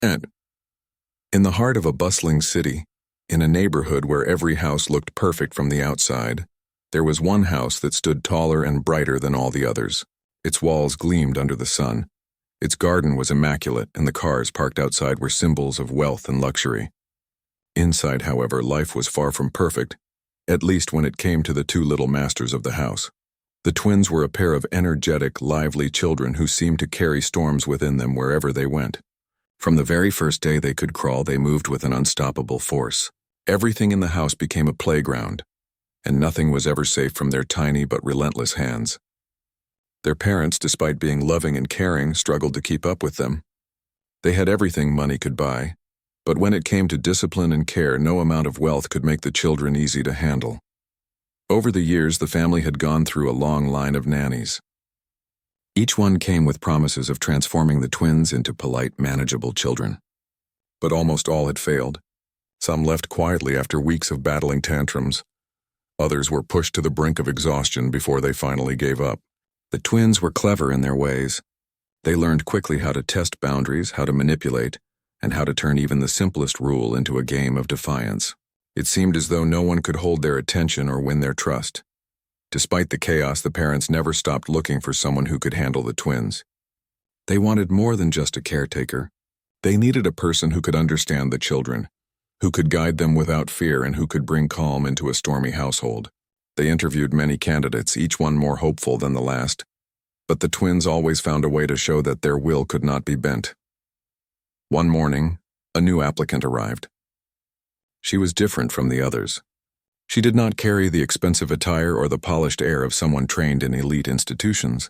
And in the heart of a bustling city, in a neighborhood where every house looked perfect from the outside, there was one house that stood taller and brighter than all the others. Its walls gleamed under the sun. Its garden was immaculate, and the cars parked outside were symbols of wealth and luxury. Inside, however, life was far from perfect, at least when it came to the two little masters of the house. The twins were a pair of energetic, lively children who seemed to carry storms within them wherever they went. From the very first day they could crawl, they moved with an unstoppable force. Everything in the house became a playground, and nothing was ever safe from their tiny but relentless hands. Their parents, despite being loving and caring, struggled to keep up with them. They had everything money could buy, but when it came to discipline and care, no amount of wealth could make the children easy to handle. Over the years, the family had gone through a long line of nannies. Each one came with promises of transforming the twins into polite, manageable children. But almost all had failed. Some left quietly after weeks of battling tantrums. Others were pushed to the brink of exhaustion before they finally gave up. The twins were clever in their ways. They learned quickly how to test boundaries, how to manipulate, and how to turn even the simplest rule into a game of defiance. It seemed as though no one could hold their attention or win their trust. Despite the chaos, the parents never stopped looking for someone who could handle the twins. They wanted more than just a caretaker. They needed a person who could understand the children, who could guide them without fear, and who could bring calm into a stormy household. They interviewed many candidates, each one more hopeful than the last, but the twins always found a way to show that their will could not be bent. One morning, a new applicant arrived. She was different from the others. She did not carry the expensive attire or the polished air of someone trained in elite institutions.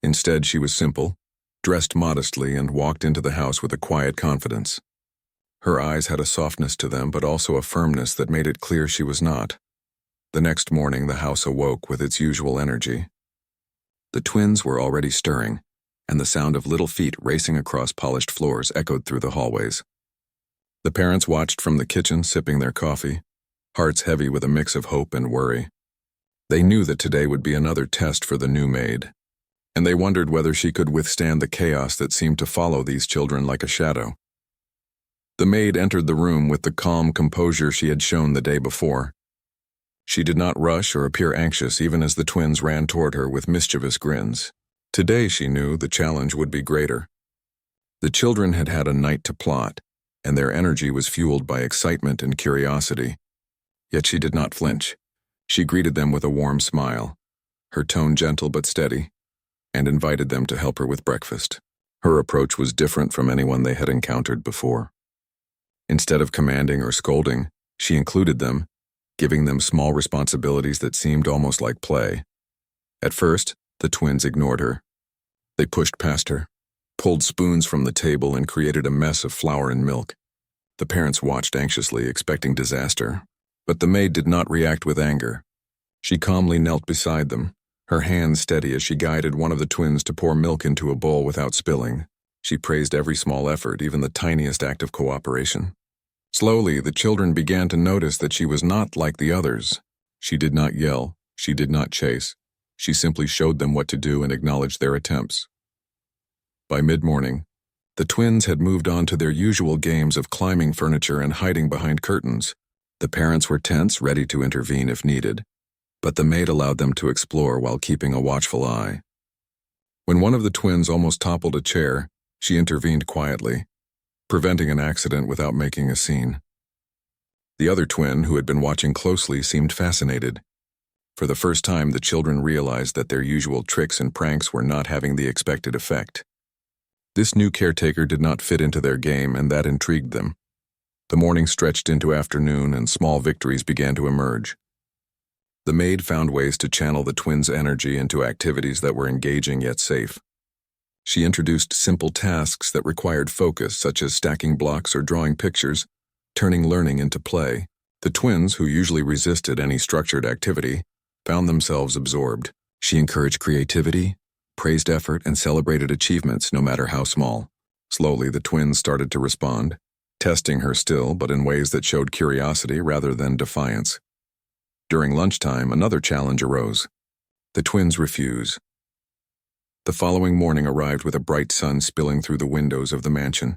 Instead, she was simple, dressed modestly, and walked into the house with a quiet confidence. Her eyes had a softness to them, but also a firmness that made it clear she was not. The next morning, the house awoke with its usual energy. The twins were already stirring, and the sound of little feet racing across polished floors echoed through the hallways. The parents watched from the kitchen, sipping their coffee, hearts heavy with a mix of hope and worry. They knew that today would be another test for the new maid, and they wondered whether she could withstand the chaos that seemed to follow these children like a shadow. The maid entered the room with the calm composure she had shown the day before. She did not rush or appear anxious, even as the twins ran toward her with mischievous grins. Today, she knew, the challenge would be greater. The children had had a night to plot, and their energy was fueled by excitement and curiosity. Yet she did not flinch. She greeted them with a warm smile, her tone gentle but steady, and invited them to help her with breakfast. Her approach was different from anyone they had encountered before. Instead of commanding or scolding, she included them, giving them small responsibilities that seemed almost like play. At first, the twins ignored her. They pushed past her, pulled spoons from the table, and created a mess of flour and milk. The parents watched anxiously, expecting disaster. But the maid did not react with anger. She calmly knelt beside them, her hands steady as she guided one of the twins to pour milk into a bowl without spilling. She praised every small effort, even the tiniest act of cooperation. Slowly, the children began to notice that she was not like the others. She did not yell, she did not chase. She simply showed them what to do and acknowledged their attempts. By mid-morning, the twins had moved on to their usual games of climbing furniture and hiding behind curtains. The parents were tense, ready to intervene if needed, but the maid allowed them to explore while keeping a watchful eye. When one of the twins almost toppled a chair, she intervened quietly, preventing an accident without making a scene. The other twin, who had been watching closely, seemed fascinated. For the first time, the children realized that their usual tricks and pranks were not having the expected effect. This new caretaker did not fit into their game, and that intrigued them. The morning stretched into afternoon, and small victories began to emerge. The maid found ways to channel the twins' energy into activities that were engaging yet safe. She introduced simple tasks that required focus, such as stacking blocks or drawing pictures, turning learning into play. The twins, who usually resisted any structured activity, found themselves absorbed. She encouraged creativity, praised effort, and celebrated achievements, no matter how small. Slowly, the twins started to respond, testing her still, but in ways that showed curiosity rather than defiance. During lunchtime, another challenge arose. The twins refused. The following morning arrived with a bright sun spilling through the windows of the mansion.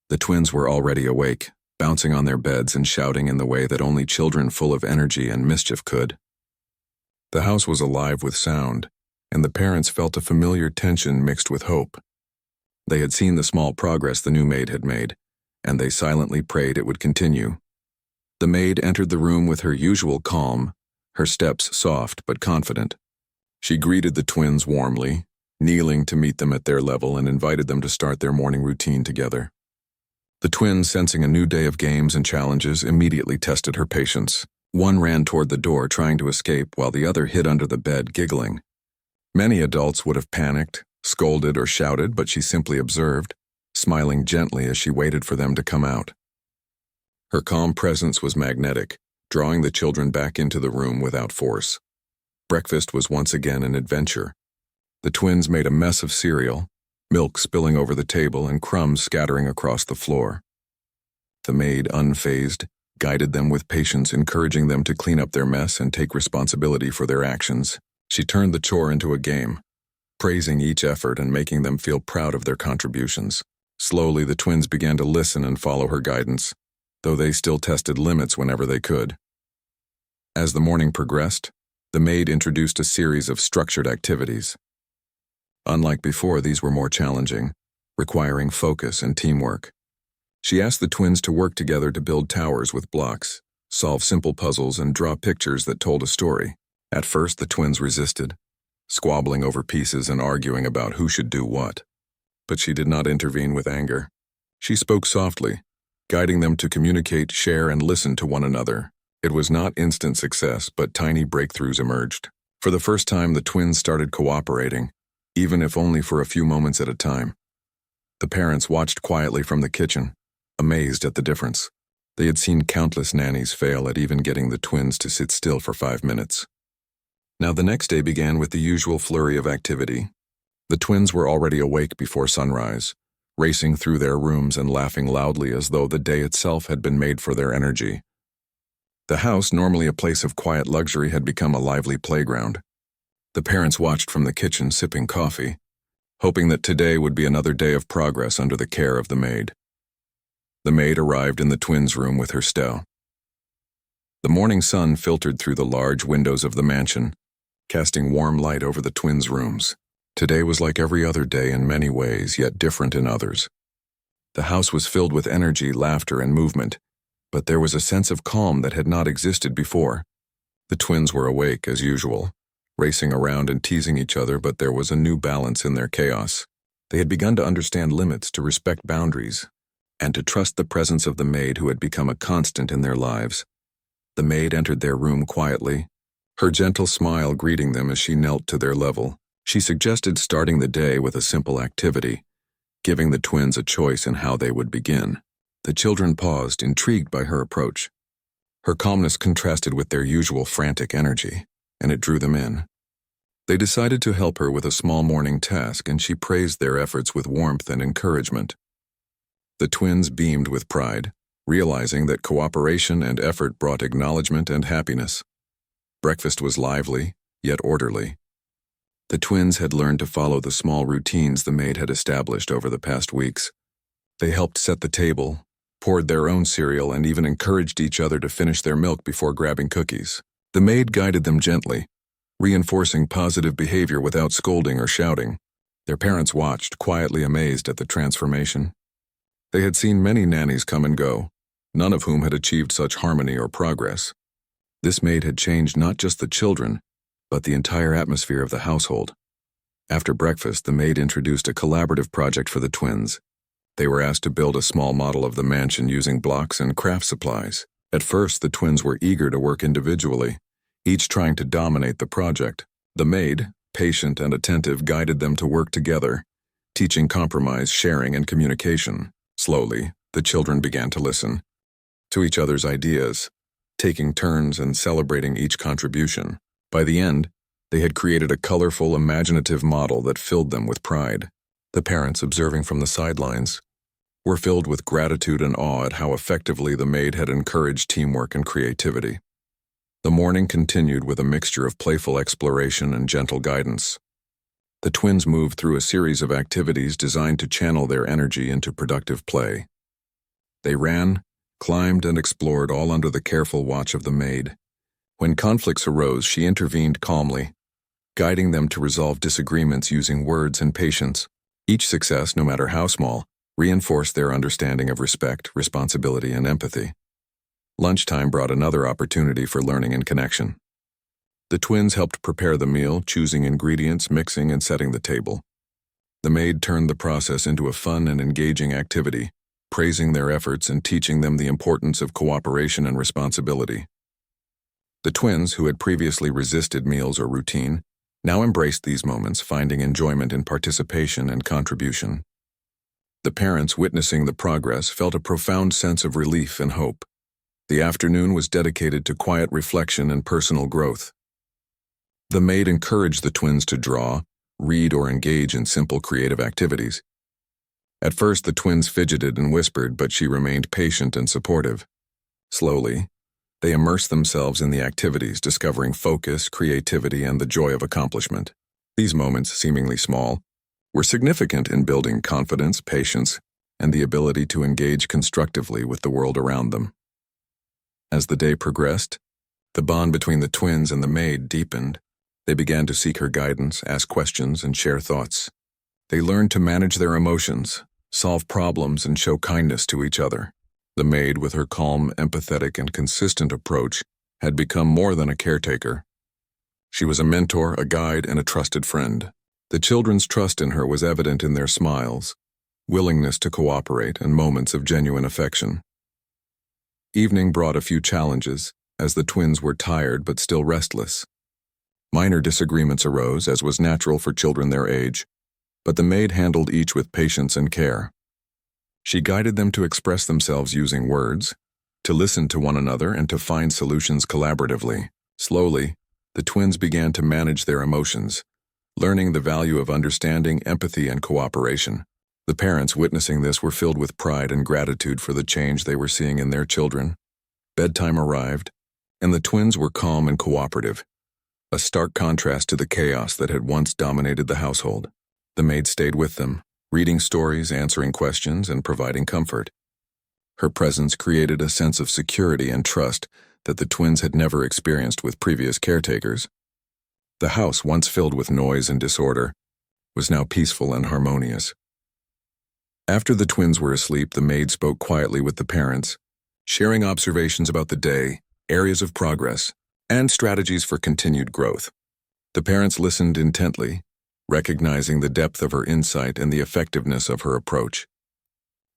The twins were already awake, bouncing on their beds and shouting in the way that only children full of energy and mischief could. The house was alive with sound, and the parents felt a familiar tension mixed with hope. They had seen the small progress the new maid had made, and they silently prayed it would continue. The maid entered the room with her usual calm, her steps soft but confident. She greeted the twins warmly, kneeling to meet them at their level, and invited them to start their morning routine together. The twins, sensing a new day of games and challenges, immediately tested her patience. One ran toward the door, trying to escape, while the other hid under the bed, giggling. Many adults would have panicked, scolded, or shouted, but she simply observed, smiling gently as she waited for them to come out. Her calm presence was magnetic, drawing the children back into the room without force. Breakfast was once again an adventure. The twins made a mess of cereal, milk spilling over the table and crumbs scattering across the floor. The maid, unfazed, guided them with patience, encouraging them to clean up their mess and take responsibility for their actions. She turned the chore into a game, praising each effort and making them feel proud of their contributions. Slowly, the twins began to listen and follow her guidance, though they still tested limits whenever they could. As the morning progressed, the maid introduced a series of structured activities. Unlike before, these were more challenging, requiring focus and teamwork. She asked the twins to work together to build towers with blocks, solve simple puzzles, and draw pictures that told a story. At first, the twins resisted, squabbling over pieces and arguing about who should do what. But she did not intervene with anger. She spoke softly, guiding them to communicate, share, and listen to one another. It was not instant success, but tiny breakthroughs emerged. For the first time, the twins started cooperating, even if only for a few moments at a time. The parents watched quietly from the kitchen, amazed at the difference. They had seen countless nannies fail at even getting the twins to sit still for 5 minutes. Now the next day began with the usual flurry of activity. The twins were already awake before sunrise, racing through their rooms and laughing loudly as though the day itself had been made for their energy. The house, normally a place of quiet luxury, had become a lively playground. The parents watched from the kitchen, sipping coffee, hoping that today would be another day of progress under the care of the maid. The maid arrived in the twins' room with her stell. The morning sun filtered through the large windows of the mansion, casting warm light over the twins' rooms. Today was like every other day in many ways, yet different in others. The house was filled with energy, laughter, and movement, but there was a sense of calm that had not existed before. The twins were awake, as usual, racing around and teasing each other, but there was a new balance in their chaos. They had begun to understand limits, to respect boundaries, and to trust the presence of the maid who had become a constant in their lives. The maid entered their room quietly, her gentle smile greeting them as she knelt to their level. She suggested starting the day with a simple activity, giving the twins a choice in how they would begin. The children paused, intrigued by her approach. Her calmness contrasted with their usual frantic energy, and it drew them in. They decided to help her with a small morning task, and she praised their efforts with warmth and encouragement. The twins beamed with pride, realizing that cooperation and effort brought acknowledgement and happiness. Breakfast was lively, yet orderly. The twins had learned to follow the small routines the maid had established over the past weeks. They helped set the table, poured their own cereal, and even encouraged each other to finish their milk before grabbing cookies. The maid guided them gently, reinforcing positive behavior without scolding or shouting. Their parents watched, quietly amazed at the transformation. They had seen many nannies come and go, none of whom had achieved such harmony or progress. This maid had changed not just the children, but the entire atmosphere of the household. After breakfast, the maid introduced a collaborative project for the twins. They were asked to build a small model of the mansion using blocks and craft supplies. At first, the twins were eager to work individually, each trying to dominate the project. The maid, patient and attentive, guided them to work together, teaching compromise, sharing, and communication. Slowly, the children began to listen to each other's ideas, taking turns and celebrating each contribution. By the end, they had created a colorful, imaginative model that filled them with pride. The parents, observing from the sidelines, were filled with gratitude and awe at how effectively the maid had encouraged teamwork and creativity. The morning continued with a mixture of playful exploration and gentle guidance. The twins moved through a series of activities designed to channel their energy into productive play. They ran, climbed, and explored, all under the careful watch of the maid. When conflicts arose, she intervened calmly, guiding them to resolve disagreements using words and patience. Each success, no matter how small, reinforced their understanding of respect, responsibility, and empathy. Lunchtime brought another opportunity for learning and connection. The twins helped prepare the meal, choosing ingredients, mixing, and setting the table. The maid turned the process into a fun and engaging activity, praising their efforts and teaching them the importance of cooperation and responsibility. The twins, who had previously resisted meals or routine, now embraced these moments, finding enjoyment in participation and contribution. The parents, witnessing the progress, felt a profound sense of relief and hope. The afternoon was dedicated to quiet reflection and personal growth. The maid encouraged the twins to draw, read, or engage in simple creative activities. At first, the twins fidgeted and whispered, but she remained patient and supportive. Slowly, they immersed themselves in the activities, discovering focus, creativity, and the joy of accomplishment. These moments, seemingly small, were significant in building confidence, patience, and the ability to engage constructively with the world around them. As the day progressed, the bond between the twins and the maid deepened. They began to seek her guidance, ask questions, and share thoughts. They learned to manage their emotions, solve problems, and show kindness to each other. The maid, with her calm, empathetic, and consistent approach, had become more than a caretaker. She was a mentor, a guide, and a trusted friend. The children's trust in her was evident in their smiles, willingness to cooperate, and moments of genuine affection. Evening brought a few challenges, as the twins were tired but still restless. Minor disagreements arose, as was natural for children their age, but the maid handled each with patience and care. She guided them to express themselves using words, to listen to one another, and to find solutions collaboratively. Slowly, the twins began to manage their emotions, learning the value of understanding, empathy, and cooperation. The parents, witnessing this, were filled with pride and gratitude for the change they were seeing in their children. Bedtime arrived, and the twins were calm and cooperative, a stark contrast to the chaos that had once dominated the household. The maid stayed with them, reading stories, answering questions, and providing comfort. Her presence created a sense of security and trust that the twins had never experienced with previous caretakers. The house, once filled with noise and disorder, was now peaceful and harmonious. After the twins were asleep, the maid spoke quietly with the parents, sharing observations about the day, areas of progress, and strategies for continued growth. The parents listened intently, recognizing the depth of her insight and the effectiveness of her approach.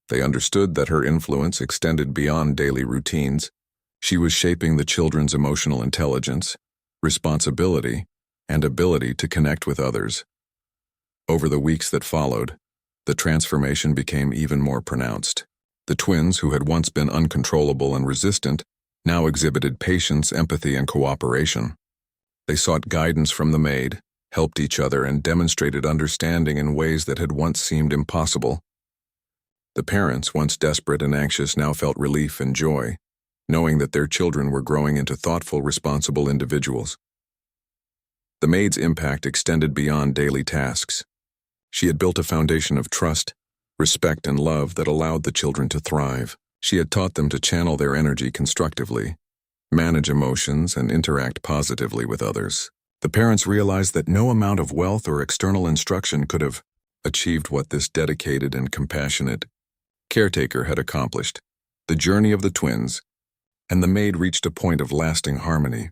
They understood that her influence extended beyond daily routines. She was shaping the children's emotional intelligence, responsibility, and ability to connect with others. Over the weeks that followed, the transformation became even more pronounced. The twins, who had once been uncontrollable and resistant, now exhibited patience, empathy, and cooperation. They sought guidance from the maid, helped each other, and demonstrated understanding in ways that had once seemed impossible. The parents, once desperate and anxious, now felt relief and joy, knowing that their children were growing into thoughtful, responsible individuals. The maid's impact extended beyond daily tasks. She had built a foundation of trust, respect, and love that allowed the children to thrive. She had taught them to channel their energy constructively, manage emotions, and interact positively with others. The parents realized that no amount of wealth or external instruction could have achieved what this dedicated and compassionate caretaker had accomplished. The journey of the twins and the maid reached a point of lasting harmony.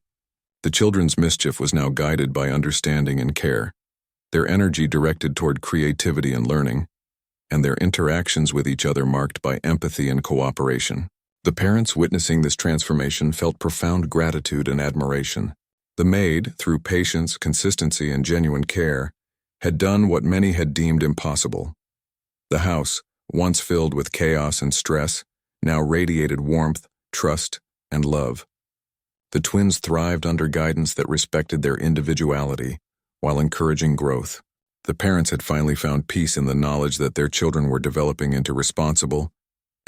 The children's mischief was now guided by understanding and care, their energy directed toward creativity and learning, and their interactions with each other marked by empathy and cooperation. The parents, witnessing this transformation, felt profound gratitude and admiration. The maid, through patience, consistency, and genuine care, had done what many had deemed impossible. The house, once filled with chaos and stress, now radiated warmth, trust, and love. The twins thrived under guidance that respected their individuality while encouraging growth. The parents had finally found peace in the knowledge that their children were developing into responsible,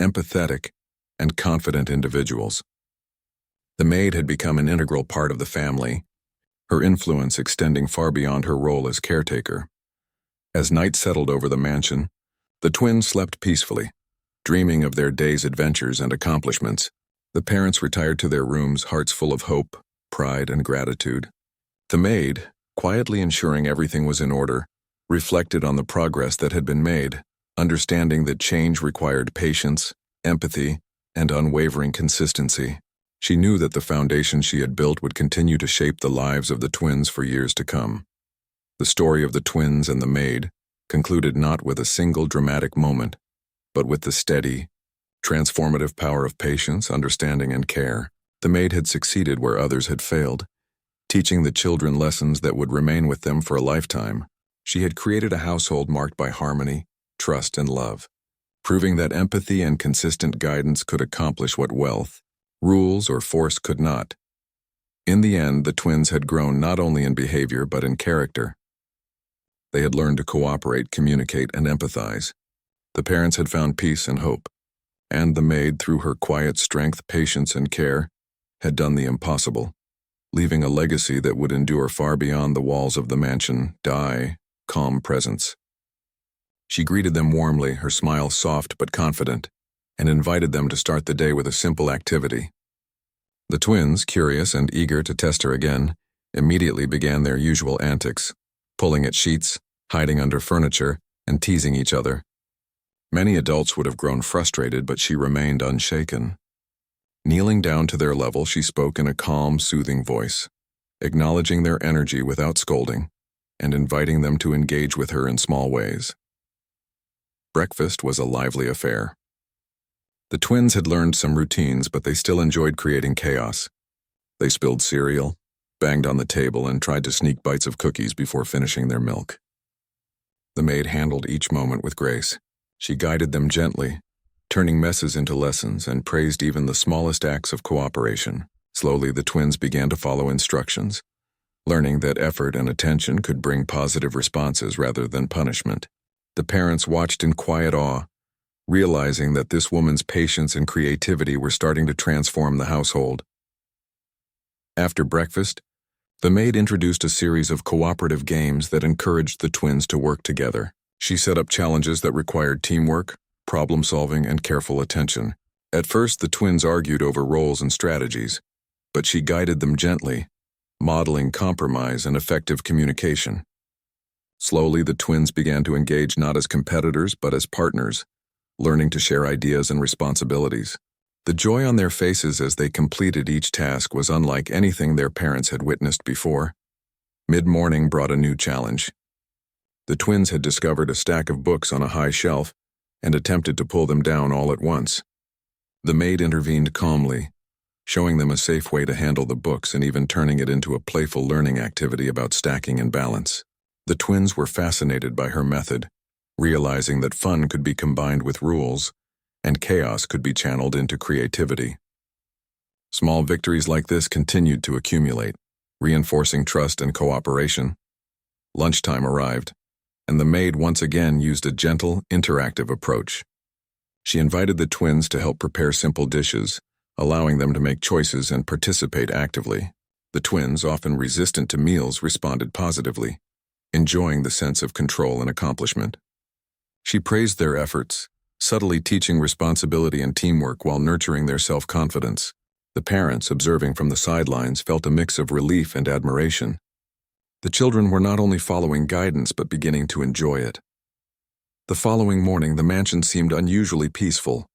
empathetic, and confident individuals. The maid had become an integral part of the family, her influence extending far beyond her role as caretaker. As night settled over the mansion, the twins slept peacefully, dreaming of their day's adventures and accomplishments. The parents retired to their rooms, hearts full of hope, pride, and gratitude. The maid, quietly ensuring everything was in order, reflected on the progress that had been made, understanding that change required patience, empathy, and unwavering consistency. She knew that the foundation she had built would continue to shape the lives of the twins for years to come. The story of the twins and the maid concluded not with a single dramatic moment, but with the steady, transformative power of patience, understanding, and care. The maid had succeeded where others had failed, teaching the children lessons that would remain with them for a lifetime. She had created a household marked by harmony, trust, and love, proving that empathy and consistent guidance could accomplish what wealth, rules, or force could not. In the end, the twins had grown not only in behavior but in character. They had learned to cooperate, communicate, and empathize. The parents had found peace and hope, and the maid, through her quiet strength, patience, and care, had done the impossible, leaving a legacy that would endure far beyond the walls of the mansion. Calm presence. She greeted them warmly, her smile soft but confident, and invited them to start the day with a simple activity. The twins, curious and eager to test her again, immediately began their usual antics, pulling at sheets, hiding under furniture, and teasing each other. Many adults would have grown frustrated, but she remained unshaken. Kneeling down to their level, she spoke in a calm, soothing voice, acknowledging their energy without scolding, and inviting them to engage with her in small ways. Breakfast was a lively affair. The twins had learned some routines, but they still enjoyed creating chaos. They spilled cereal, banged on the table, and tried to sneak bites of cookies before finishing their milk. The maid handled each moment with grace. She guided them gently, turning messes into lessons, and praised even the smallest acts of cooperation. Slowly, the twins began to follow instructions, learning that effort and attention could bring positive responses rather than punishment. The parents watched in quiet awe, realizing that this woman's patience and creativity were starting to transform the household. After breakfast, the maid introduced a series of cooperative games that encouraged the twins to work together. She set up challenges that required teamwork, problem-solving, and careful attention. At first, the twins argued over roles and strategies, but she guided them gently, modeling compromise and effective communication. Slowly, the twins began to engage not as competitors but as partners, learning to share ideas and responsibilities. The joy on their faces as they completed each task was unlike anything their parents had witnessed before. Mid-morning brought a new challenge. The twins had discovered a stack of books on a high shelf and attempted to pull them down all at once. The maid intervened calmly, showing them a safe way to handle the books and even turning it into a playful learning activity about stacking and balance. The twins were fascinated by her method, realizing that fun could be combined with rules and chaos could be channeled into creativity. Small victories like this continued to accumulate, reinforcing trust and cooperation. Lunchtime arrived, and the maid once again used a gentle, interactive approach. She invited the twins to help prepare simple dishes, allowing them to make choices and participate actively. The twins, often resistant to meals, responded positively, enjoying the sense of control and accomplishment. She praised their efforts, subtly teaching responsibility and teamwork while nurturing their self-confidence. The parents, observing from the sidelines, felt a mix of relief and admiration. The children were not only following guidance but beginning to enjoy it. The following morning, the mansion seemed unusually peaceful.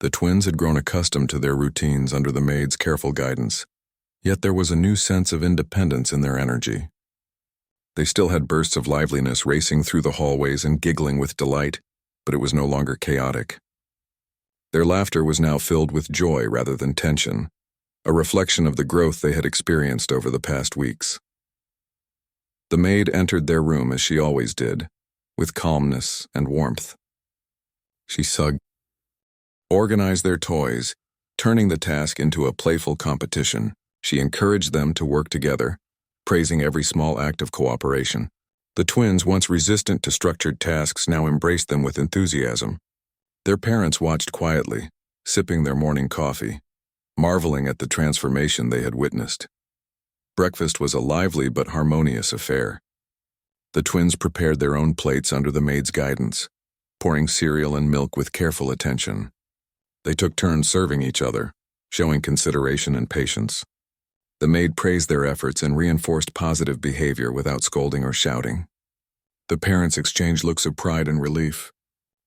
The twins had grown accustomed to their routines under the maid's careful guidance, yet there was a new sense of independence in their energy. They still had bursts of liveliness, racing through the hallways and giggling with delight, but it was no longer chaotic. Their laughter was now filled with joy rather than tension, a reflection of the growth they had experienced over the past weeks. The maid entered their room as she always did, with calmness and warmth. She organized their toys, turning the task into a playful competition. She encouraged them to work together, praising every small act of cooperation. The twins, once resistant to structured tasks, now embraced them with enthusiasm. Their parents watched quietly, sipping their morning coffee, marveling at the transformation they had witnessed. Breakfast was a lively but harmonious affair. The twins prepared their own plates under the maid's guidance, pouring cereal and milk with careful attention. They took turns serving each other, showing consideration and patience. The maid praised their efforts and reinforced positive behavior without scolding or shouting. The parents exchanged looks of pride and relief,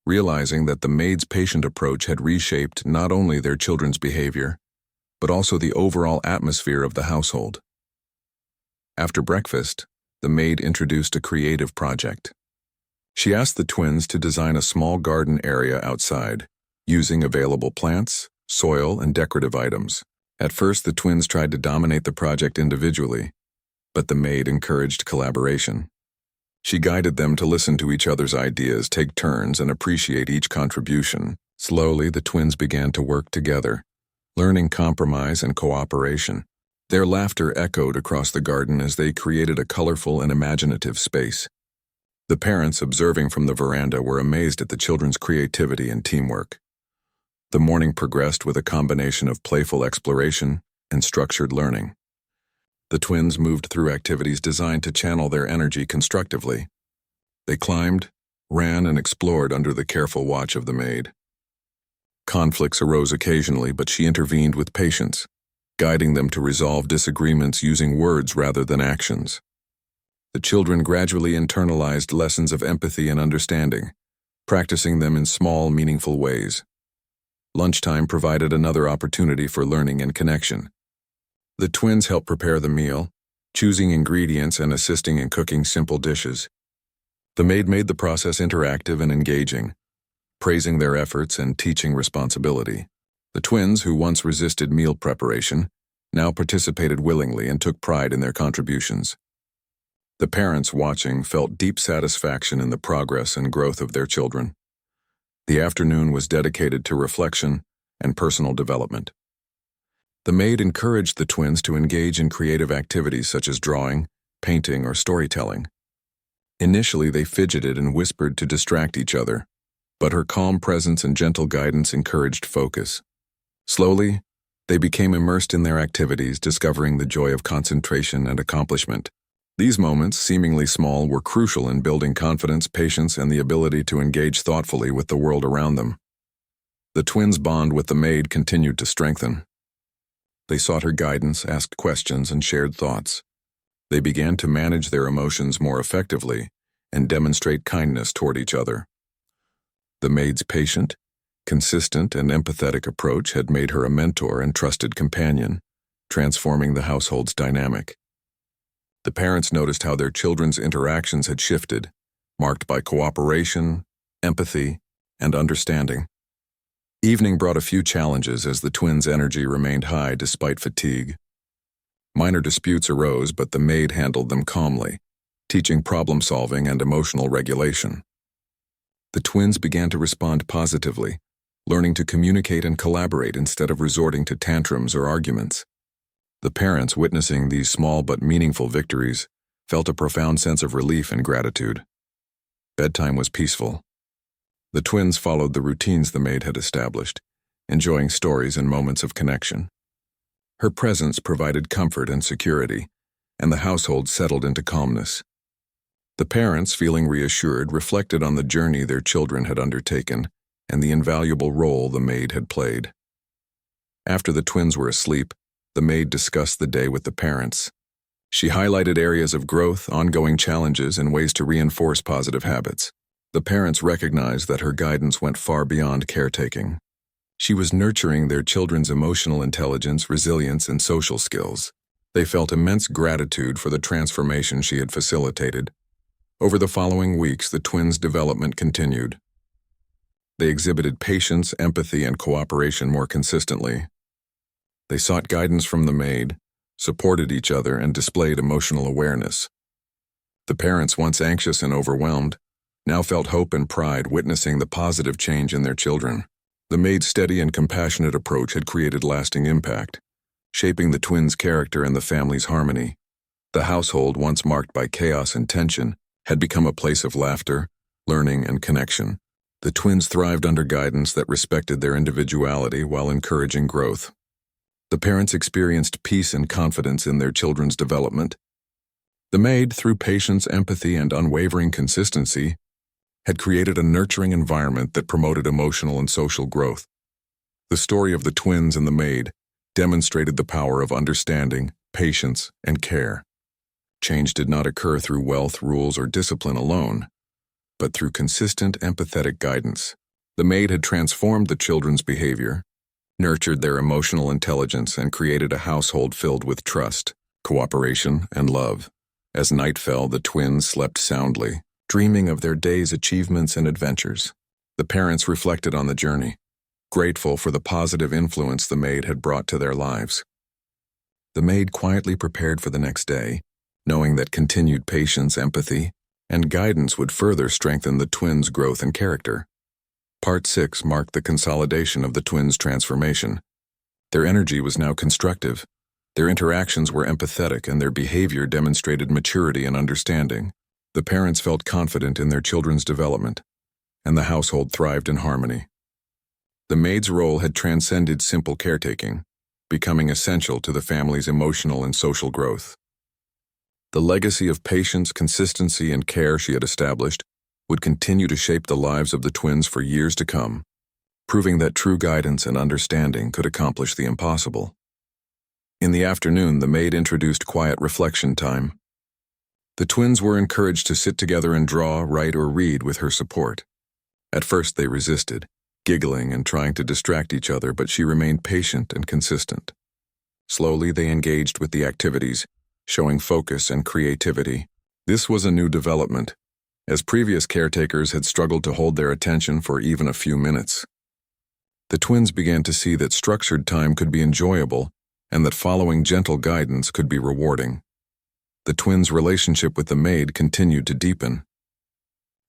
realizing that the maid's patient approach had reshaped not only their children's behavior, but also the overall atmosphere of the household. After breakfast, the maid introduced a creative project. She asked the twins to design a small garden area outside, using available plants, soil, and decorative items. At first, the twins tried to dominate the project individually, but the maid encouraged collaboration. She guided them to listen to each other's ideas, take turns, and appreciate each contribution. Slowly, the twins began to work together, learning compromise and cooperation. Their laughter echoed across the garden as they created a colorful and imaginative space. The parents, observing from the veranda, were amazed at the children's creativity and teamwork. The morning progressed with a combination of playful exploration and structured learning. The twins moved through activities designed to channel their energy constructively. They climbed, ran, and explored under the careful watch of the maid. Conflicts arose occasionally, but she intervened with patience, guiding them to resolve disagreements using words rather than actions. The children gradually internalized lessons of empathy and understanding, practicing them in small, meaningful ways. Lunchtime provided another opportunity for learning and connection. The twins helped prepare the meal, choosing ingredients and assisting in cooking simple dishes. The maid made the process interactive and engaging, praising their efforts and teaching responsibility. The twins, who once resisted meal preparation, now participated willingly and took pride in their contributions. The parents watching felt deep satisfaction in the progress and growth of their children. The afternoon was dedicated to reflection and personal development. The maid encouraged the twins to engage in creative activities such as drawing, painting, or storytelling. Initially, they fidgeted and whispered to distract each other, but her calm presence and gentle guidance encouraged focus. Slowly, they became immersed in their activities, discovering the joy of concentration and accomplishment. These moments, seemingly small, were crucial in building confidence, patience, and the ability to engage thoughtfully with the world around them. The twins' bond with the maid continued to strengthen. They sought her guidance, asked questions, and shared thoughts. They began to manage their emotions more effectively and demonstrate kindness toward each other. The maid's patient, consistent, and empathetic approach had made her a mentor and trusted companion, transforming the household's dynamic. The parents noticed how their children's interactions had shifted, marked by cooperation, empathy, and understanding. Evening brought a few challenges as the twins' energy remained high despite fatigue. Minor disputes arose, but the maid handled them calmly, teaching problem-solving and emotional regulation. The twins began to respond positively, learning to communicate and collaborate instead of resorting to tantrums or arguments. The parents, witnessing these small but meaningful victories, felt a profound sense of relief and gratitude. Bedtime was peaceful. The twins followed the routines the maid had established, enjoying stories and moments of connection. Her presence provided comfort and security, and the household settled into calmness. The parents, feeling reassured, reflected on the journey their children had undertaken and the invaluable role the maid had played. After the twins were asleep, the maid discussed the day with the parents. She highlighted areas of growth, ongoing challenges, and ways to reinforce positive habits. The parents recognized that her guidance went far beyond caretaking. She was nurturing their children's emotional intelligence, resilience, and social skills. They felt immense gratitude for the transformation she had facilitated. Over the following weeks, the twins' development continued. They exhibited patience, empathy, and cooperation more consistently. They sought guidance from the maid, supported each other, and displayed emotional awareness. The parents, once anxious and overwhelmed, now felt hope and pride witnessing the positive change in their children. The maid's steady and compassionate approach had created lasting impact, shaping the twins' character and the family's harmony. The household, once marked by chaos and tension, had become a place of laughter, learning, and connection. The twins thrived under guidance that respected their individuality while encouraging growth. The parents experienced peace and confidence in their children's development. The maid, through patience, empathy, and unwavering consistency, had created a nurturing environment that promoted emotional and social growth. The story of the twins and the maid demonstrated the power of understanding, patience, and care. Change did not occur through wealth, rules, or discipline alone, but through consistent, empathetic guidance. The maid had transformed the children's behavior, nurtured their emotional intelligence, and created a household filled with trust, cooperation, and love. As night fell, the twins slept soundly, dreaming of their day's achievements and adventures. The parents reflected on the journey, grateful for the positive influence the maid had brought to their lives. The maid quietly prepared for the next day, knowing that continued patience, empathy, and guidance would further strengthen the twins' growth and character. Part 6 marked the consolidation of the twins' transformation. Their energy was now constructive, their interactions were empathetic, and their behavior demonstrated maturity and understanding. The parents felt confident in their children's development, and the household thrived in harmony. The maid's role had transcended simple caretaking, becoming essential to the family's emotional and social growth. The legacy of patience, consistency, and care she had established would continue to shape the lives of the twins for years to come, proving that true guidance and understanding could accomplish the impossible. In the afternoon, the maid introduced quiet reflection time. The twins were encouraged to sit together and draw, write, or read with her support. At first they resisted, giggling and trying to distract each other, but she remained patient and consistent. Slowly they engaged with the activities, showing focus and creativity. This was a new development, as previous caretakers had struggled to hold their attention for even a few minutes. The twins began to see that structured time could be enjoyable and that following gentle guidance could be rewarding. The twins' relationship with the maid continued to deepen.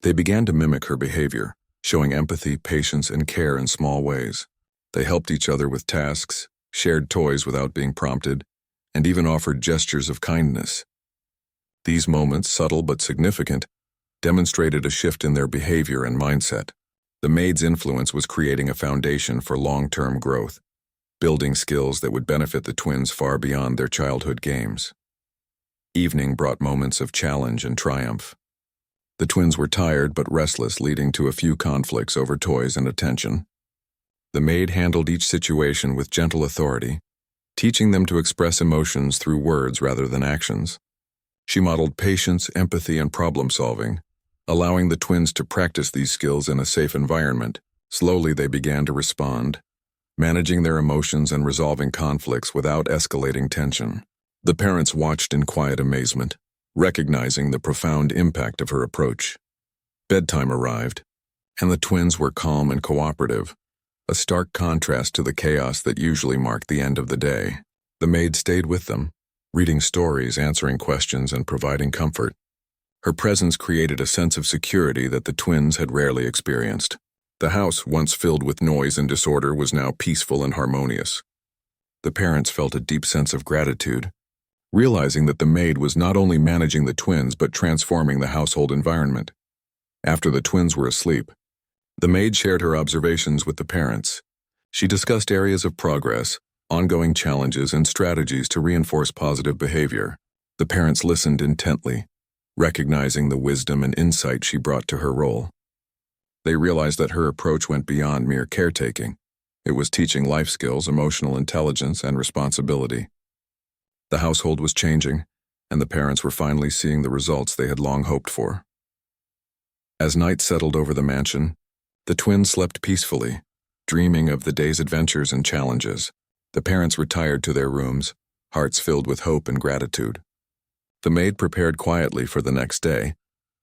They began to mimic her behavior, showing empathy, patience, and care in small ways. They helped each other with tasks, shared toys without being prompted, and even offered gestures of kindness. These moments, subtle but significant, demonstrated a shift in their behavior and mindset. The maid's influence was creating a foundation for long-term growth, building skills that would benefit the twins far beyond their childhood games. Evening brought moments of challenge and triumph. The twins were tired but restless, leading to a few conflicts over toys and attention. The maid handled each situation with gentle authority, teaching them to express emotions through words rather than actions. She modeled patience, empathy, and problem-solving, allowing the twins to practice these skills in a safe environment. Slowly they began to respond, managing their emotions and resolving conflicts without escalating tension. The parents watched in quiet amazement, recognizing the profound impact of her approach. Bedtime arrived, and the twins were calm and cooperative, a stark contrast to the chaos that usually marked the end of the day. The maid stayed with them, reading stories, answering questions, and providing comfort. Her presence created a sense of security that the twins had rarely experienced. The house, once filled with noise and disorder, was now peaceful and harmonious. The parents felt a deep sense of gratitude, realizing that the maid was not only managing the twins but transforming the household environment. After the twins were asleep, the maid shared her observations with the parents. She discussed areas of progress, ongoing challenges, and strategies to reinforce positive behavior. The parents listened intently, recognizing the wisdom and insight she brought to her role. They realized that her approach went beyond mere caretaking. It was teaching life skills, emotional intelligence, and responsibility. The household was changing, and the parents were finally seeing the results they had long hoped for. As night settled over the mansion, the twins slept peacefully, dreaming of the day's adventures and challenges. The parents retired to their rooms, hearts filled with hope and gratitude. The maid prepared quietly for the next day,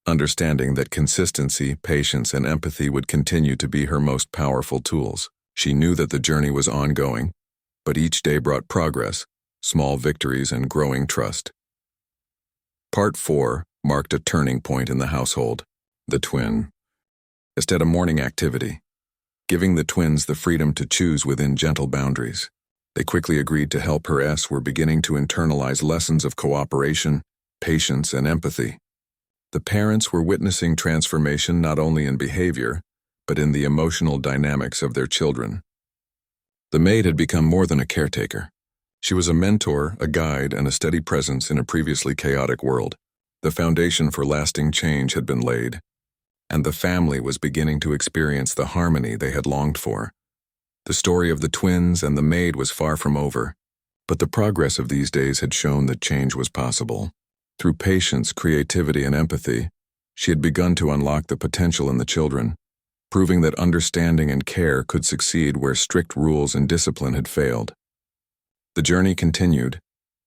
understanding that consistency, patience, and empathy would continue to be her most powerful tools. She knew that the journey was ongoing, but each day brought progress, small victories, and growing trust. Part 4 marked a turning point in the household. The twin. Instead a morning activity, giving the twins the freedom to choose within gentle boundaries. They quickly agreed to help her as were beginning to internalize lessons of cooperation, patience, and empathy. The parents were witnessing transformation not only in behavior, but in the emotional dynamics of their children. The maid had become more than a caretaker. She was a mentor, a guide, and a steady presence in a previously chaotic world. The foundation for lasting change had been laid. and the family was beginning to experience the harmony they had longed for. The story of the twins and the maid was far from over, but the progress of these days had shown that change was possible. Through patience, creativity, and empathy, she had begun to unlock the potential in the children, proving that understanding and care could succeed where strict rules and discipline had failed. The journey continued,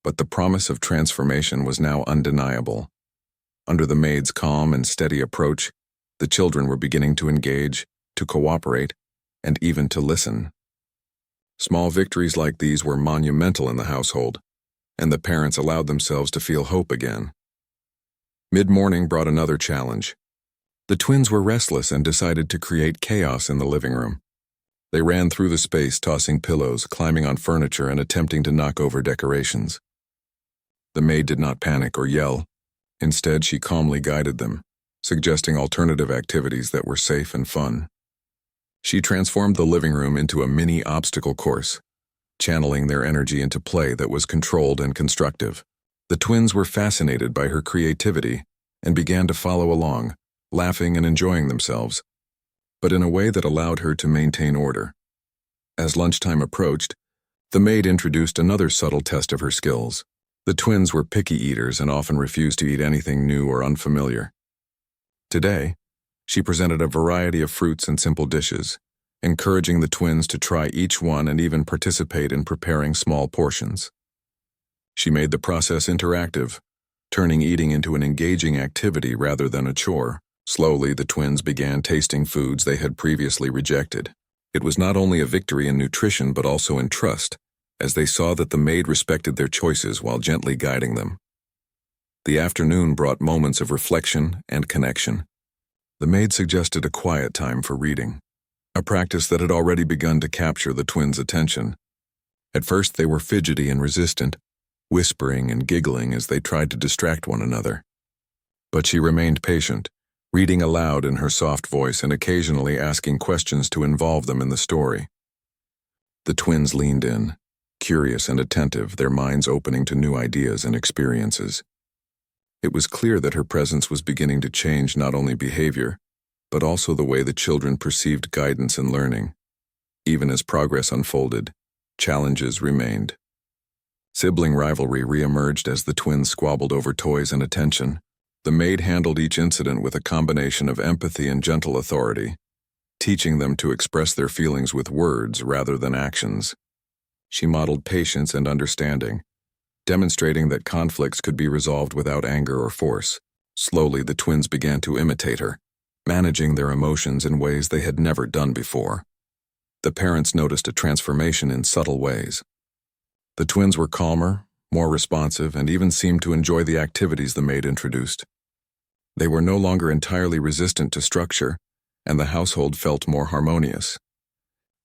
but the promise of transformation was now undeniable. Under the maid's calm and steady approach, the children were beginning to engage, to cooperate, and even to listen. Small victories like these were monumental in the household, and the parents allowed themselves to feel hope again. Mid-morning brought another challenge. The twins were restless and decided to create chaos in the living room. They ran through the space, tossing pillows, climbing on furniture, and attempting to knock over decorations. The maid did not panic or yell. Instead, she calmly guided them, suggesting alternative activities that were safe and fun. She transformed the living room into a mini obstacle course, channeling their energy into play that was controlled and constructive. The twins were fascinated by her creativity and began to follow along, laughing and enjoying themselves, but in a way that allowed her to maintain order. As lunchtime approached, the maid introduced another subtle test of her skills. The twins were picky eaters and often refused to eat anything new or unfamiliar. Today, she presented a variety of fruits and simple dishes, encouraging the twins to try each one and even participate in preparing small portions. She made the process interactive, turning eating into an engaging activity rather than a chore. Slowly, the twins began tasting foods they had previously rejected. It was not only a victory in nutrition but also in trust, as they saw that the maid respected their choices while gently guiding them. The afternoon brought moments of reflection and connection. The maid suggested a quiet time for reading, a practice that had already begun to capture the twins' attention. At first, they were fidgety and resistant, whispering and giggling as they tried to distract one another. But she remained patient, reading aloud in her soft voice and occasionally asking questions to involve them in the story. The twins leaned in, curious and attentive, their minds opening to new ideas and experiences. It was clear that her presence was beginning to change not only behavior, but also the way the children perceived guidance and learning. Even as progress unfolded, challenges remained. Sibling rivalry reemerged as the twins squabbled over toys and attention. The maid handled each incident with a combination of empathy and gentle authority, teaching them to express their feelings with words rather than actions. She modeled patience and understanding, demonstrating that conflicts could be resolved without anger or force. Slowly, the twins began to imitate her, managing their emotions in ways they had never done before. The parents noticed a transformation in subtle ways. The twins were calmer, more responsive, and even seemed to enjoy the activities the maid introduced. They were no longer entirely resistant to structure, and the household felt more harmonious.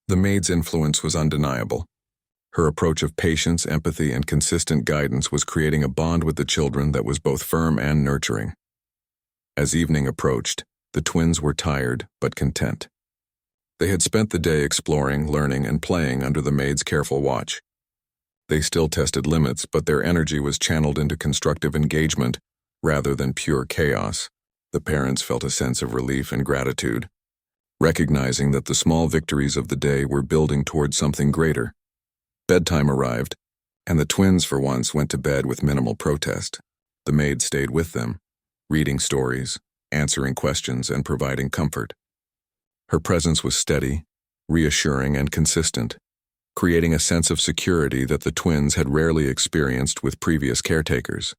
The maid's influence was undeniable. Her approach of patience, empathy, and consistent guidance was creating a bond with the children that was both firm and nurturing. As evening approached, the twins were tired but content. They had spent the day exploring, learning, and playing under the maid's careful watch. They still tested limits, but their energy was channeled into constructive engagement rather than pure chaos. The parents felt a sense of relief and gratitude, recognizing that the small victories of the day were building towards something greater. Bedtime arrived, and the twins for once went to bed with minimal protest. The maid stayed with them, reading stories, answering questions, and providing comfort. Her presence was steady, reassuring, and consistent, creating a sense of security that the twins had rarely experienced with previous caretakers.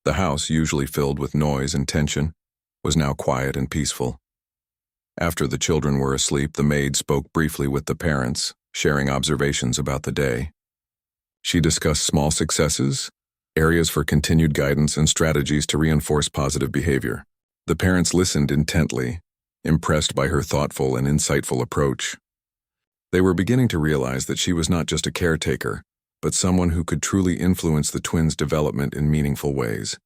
The house, usually filled with noise and tension, was now quiet and peaceful. After the children were asleep, the maid spoke briefly with the parents, sharing observations about the day. She discussed small successes, areas for continued guidance, and strategies to reinforce positive behavior. The parents listened intently, impressed by her thoughtful and insightful approach. They were beginning to realize that she was not just a caretaker, but someone who could truly influence the twins' development in meaningful ways.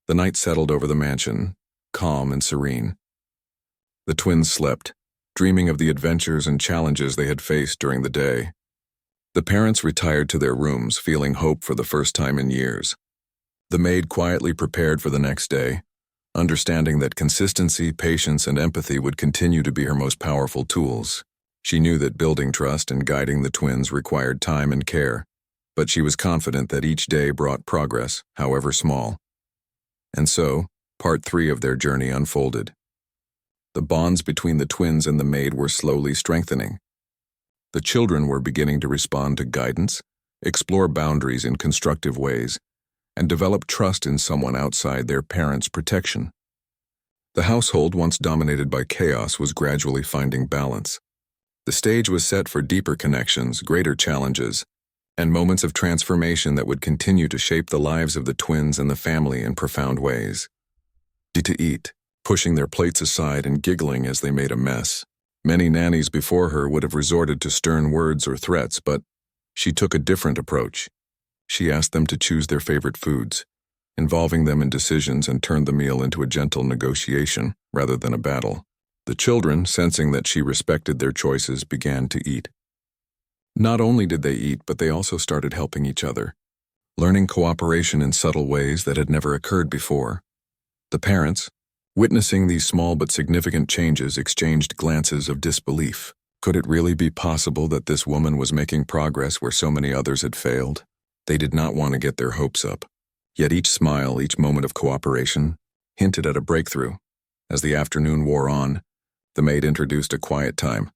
The night settled over the mansion, calm and serene. The twins slept, dreaming of the adventures and challenges they had faced during the day. The parents retired to their rooms, feeling hope for the first time in years. The maid quietly prepared for the next day, understanding that consistency, patience, and empathy would continue to be her most powerful tools. She knew that building trust and guiding the twins required time and care, but she was confident that each day brought progress, however small. And so, part 3 of their journey unfolded. The bonds between the twins and the maid were slowly strengthening. The children were beginning to respond to guidance, explore boundaries in constructive ways, and develop trust in someone outside their parents' protection. The household, once dominated by chaos, was gradually finding balance. The stage was set for deeper connections, greater challenges, and moments of transformation that would continue to shape the lives of the twins and the family in profound ways. To eat, pushing their plates aside and giggling as they made a mess. Many nannies before her would have resorted to stern words or threats, but she took a different approach. She asked them to choose their favorite foods, involving them in decisions, and turned the meal into a gentle negotiation rather than a battle. The children, sensing that she respected their choices, began to eat. Not only did they eat, but they also started helping each other, learning cooperation in subtle ways that had never occurred before. The parents, witnessing these small but significant changes, exchanged glances of disbelief. Could it really be possible that this woman was making progress where so many others had failed? They did not want to get their hopes up. Yet each smile, each moment of cooperation, hinted at a breakthrough. As the afternoon wore on, the maid introduced a quiet time,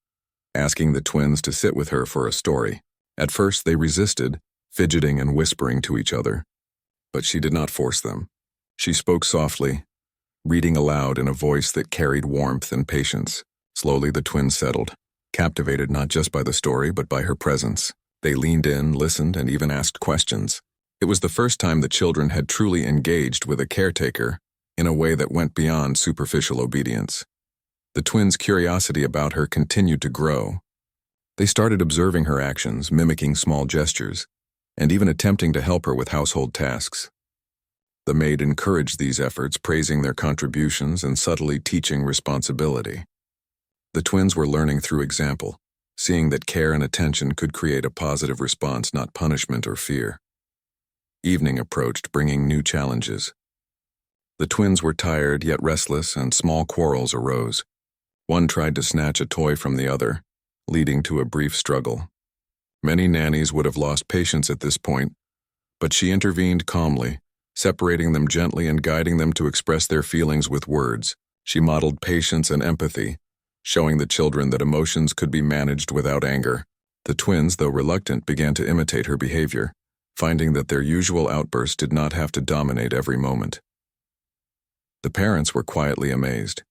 asking the twins to sit with her for a story. At first they resisted, fidgeting and whispering to each other. But she did not force them. She spoke softly, reading aloud in a voice that carried warmth and patience. Slowly the twins settled, captivated not just by the story but by her presence. They leaned in, listened, and even asked questions. It was the first time the children had truly engaged with a caretaker in a way that went beyond superficial obedience. The twins' curiosity about her continued to grow. They started observing her actions, mimicking small gestures, and even attempting to help her with household tasks. The maid encouraged these efforts, praising their contributions and subtly teaching responsibility. The twins were learning through example, seeing that care and attention could create a positive response, not punishment or fear. Evening approached, bringing new challenges. The twins were tired yet restless, and small quarrels arose. One tried to snatch a toy from the other, leading to a brief struggle. Many nannies would have lost patience at this point, but she intervened calmly, separating them gently and guiding them to express their feelings with words. She modeled patience and empathy, showing the children that emotions could be managed without anger. The twins, though reluctant, began to imitate her behavior, finding that their usual outbursts did not have to dominate every moment. The parents were quietly amazed.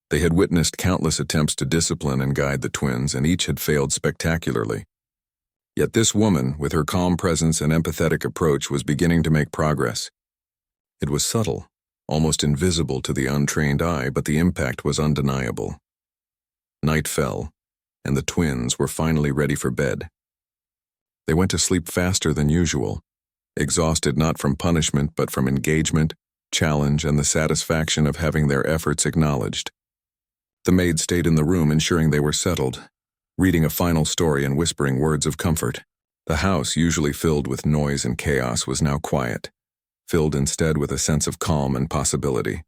They had witnessed countless attempts to discipline and guide the twins, and each had failed spectacularly. Yet this woman, with her calm presence and empathetic approach, was beginning to make progress. It was subtle, almost invisible to the untrained eye, but the impact was undeniable. Night fell, and the twins were finally ready for bed. They went to sleep faster than usual, exhausted not from punishment but from engagement, challenge, and the satisfaction of having their efforts acknowledged. The maid stayed in the room, ensuring they were settled, reading a final story and whispering words of comfort. The house, usually filled with noise and chaos, was now quiet, filled instead with a sense of calm and possibility.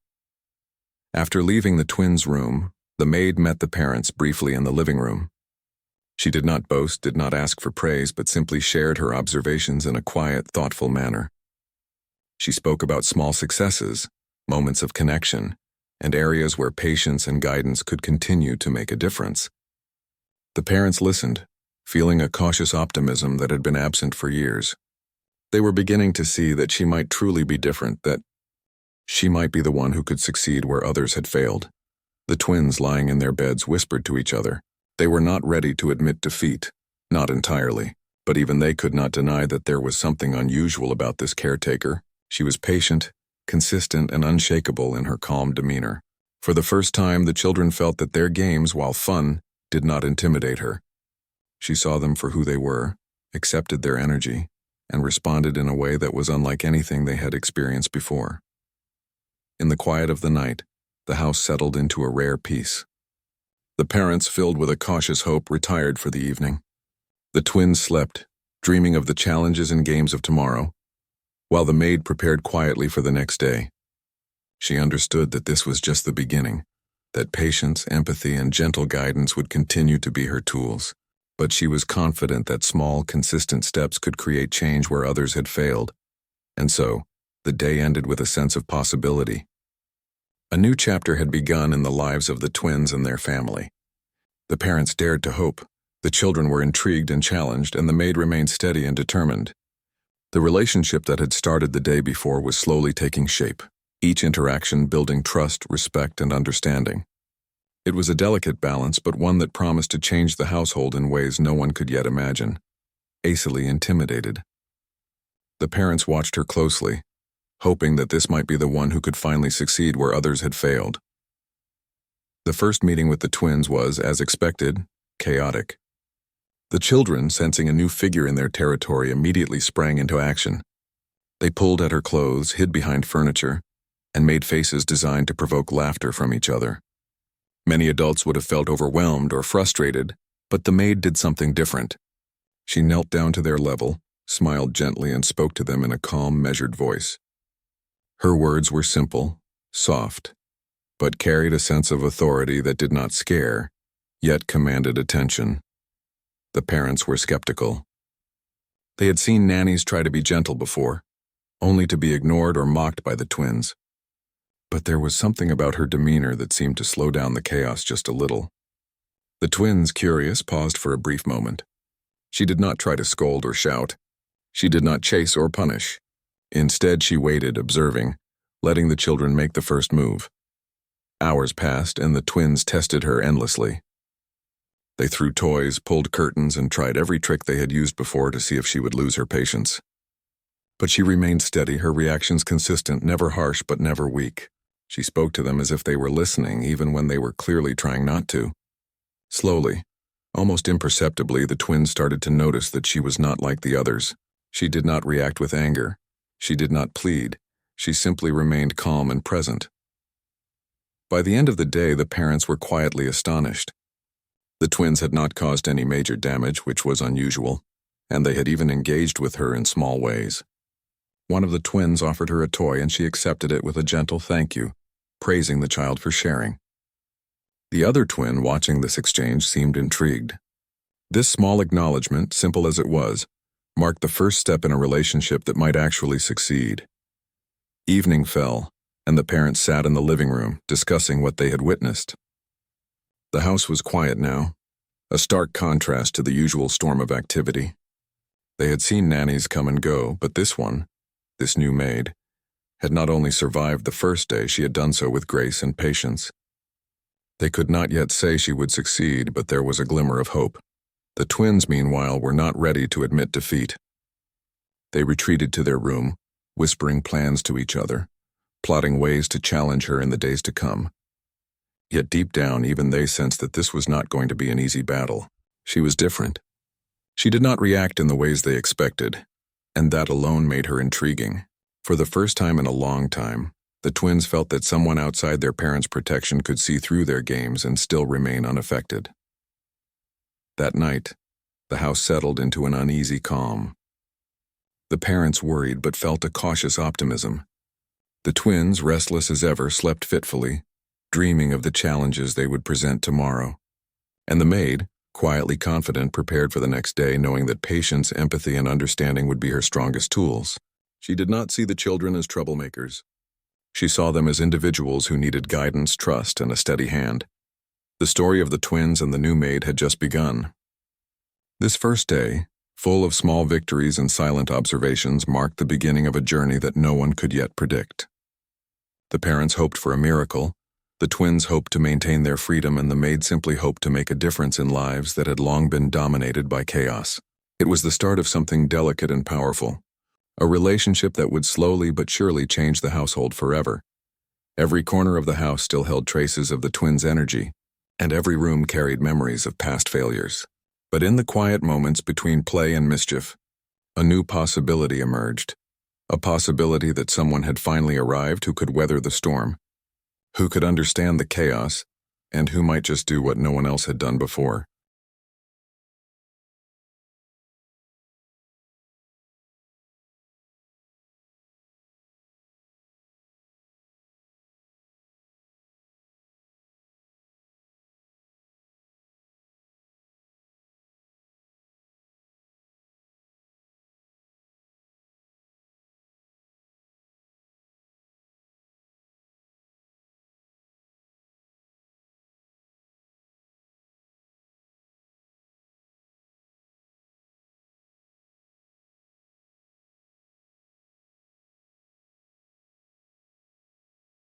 After leaving the twins' room, the maid met the parents briefly in the living room. She did not boast, did not ask for praise, but simply shared her observations in a quiet, thoughtful manner. She spoke about small successes, moments of connection, and areas where patience and guidance could continue to make a difference. The parents listened, feeling a cautious optimism that had been absent for years. They were beginning to see that she might truly be different, that she might be the one who could succeed where others had failed. The twins, lying in their beds, whispered to each other. They were not ready to admit defeat, not entirely, but even they could not deny that there was something unusual about this caretaker. She was patient, consistent, and unshakable in her calm demeanor. For the first time, the children felt that their games, while fun, did not intimidate her. She saw them for who they were, accepted their energy, and responded in a way that was unlike anything they had experienced before. In the quiet of the night, the house settled into a rare peace. The parents, filled with a cautious hope, retired for the evening. The twins slept, dreaming of the challenges and games of tomorrow, while the maid prepared quietly for the next day. She understood that this was just the beginning, that patience, empathy, and gentle guidance would continue to be her tools. But she was confident that small, consistent steps could create change where others had failed. And so, the day ended with a sense of possibility. A new chapter had begun in the lives of the twins and their family. The parents dared to hope, the children were intrigued and challenged, and the maid remained steady and determined. The relationship that had started the day before was slowly taking shape, each interaction building trust, respect, and understanding. It was a delicate balance, but one that promised to change the household in ways no one could yet imagine. Acely intimidated. The parents watched her closely, hoping that this might be the one who could finally succeed where others had failed. The first meeting with the twins was, as expected, chaotic. The children, sensing a new figure in their territory, immediately sprang into action. They pulled at her clothes, hid behind furniture, and made faces designed to provoke laughter from each other. Many adults would have felt overwhelmed or frustrated, but the maid did something different. She knelt down to their level, smiled gently, and spoke to them in a calm, measured voice. Her words were simple, soft, but carried a sense of authority that did not scare, yet commanded attention. The parents were skeptical. They had seen nannies try to be gentle before, only to be ignored or mocked by the twins. But there was something about her demeanor that seemed to slow down the chaos just a little. The twins, curious, paused for a brief moment. She did not try to scold or shout. She did not chase or punish. Instead, she waited, observing, letting the children make the first move. Hours passed, and the twins tested her endlessly. They threw toys, pulled curtains, and tried every trick they had used before to see if she would lose her patience. But she remained steady, her reactions consistent, never harsh but never weak. She spoke to them as if they were listening, even when they were clearly trying not to. Slowly, almost imperceptibly, the twins started to notice that she was not like the others. She did not react with anger. She did not plead. She simply remained calm and present. By the end of the day, the parents were quietly astonished. The twins had not caused any major damage, which was unusual, and they had even engaged with her in small ways. One of the twins offered her a toy, and she accepted it with a gentle thank you, praising the child for sharing. The other twin, watching this exchange, seemed intrigued. This small acknowledgement, simple as it was, marked the first step in a relationship that might actually succeed. Evening fell, and the parents sat in the living room, discussing what they had witnessed. The house was quiet now, a stark contrast to the usual storm of activity. They had seen nannies come and go, but this one, this new maid, had not only survived the first day, she had done so with grace and patience. They could not yet say she would succeed, but there was a glimmer of hope. The twins, meanwhile, were not ready to admit defeat. They retreated to their room, whispering plans to each other, plotting ways to challenge her in the days to come. Yet deep down, even they sensed that this was not going to be an easy battle. She was different. She did not react in the ways they expected, and that alone made her intriguing. For the first time in a long time, the twins felt that someone outside their parents' protection could see through their games and still remain unaffected. That night, the house settled into an uneasy calm. The parents worried but felt a cautious optimism. The twins, restless as ever, slept fitfully, dreaming of the challenges they would present tomorrow. And the maid, quietly confident, prepared for the next day, knowing that patience, empathy, and understanding would be her strongest tools. She did not see the children as troublemakers. She saw them as individuals who needed guidance, trust, and a steady hand. The story of the twins and the new maid had just begun. This first day, full of small victories and silent observations, marked the beginning of a journey that no one could yet predict. The parents hoped for a miracle, the twins hoped to maintain their freedom, and the maid simply hoped to make a difference in lives that had long been dominated by chaos. It was the start of something delicate and powerful, a relationship that would slowly but surely change the household forever. Every corner of the house still held traces of the twins' energy, and every room carried memories of past failures. But in the quiet moments between play and mischief, a new possibility emerged. A possibility that someone had finally arrived who could weather the storm, who could understand the chaos, and who might just do what no one else had done before.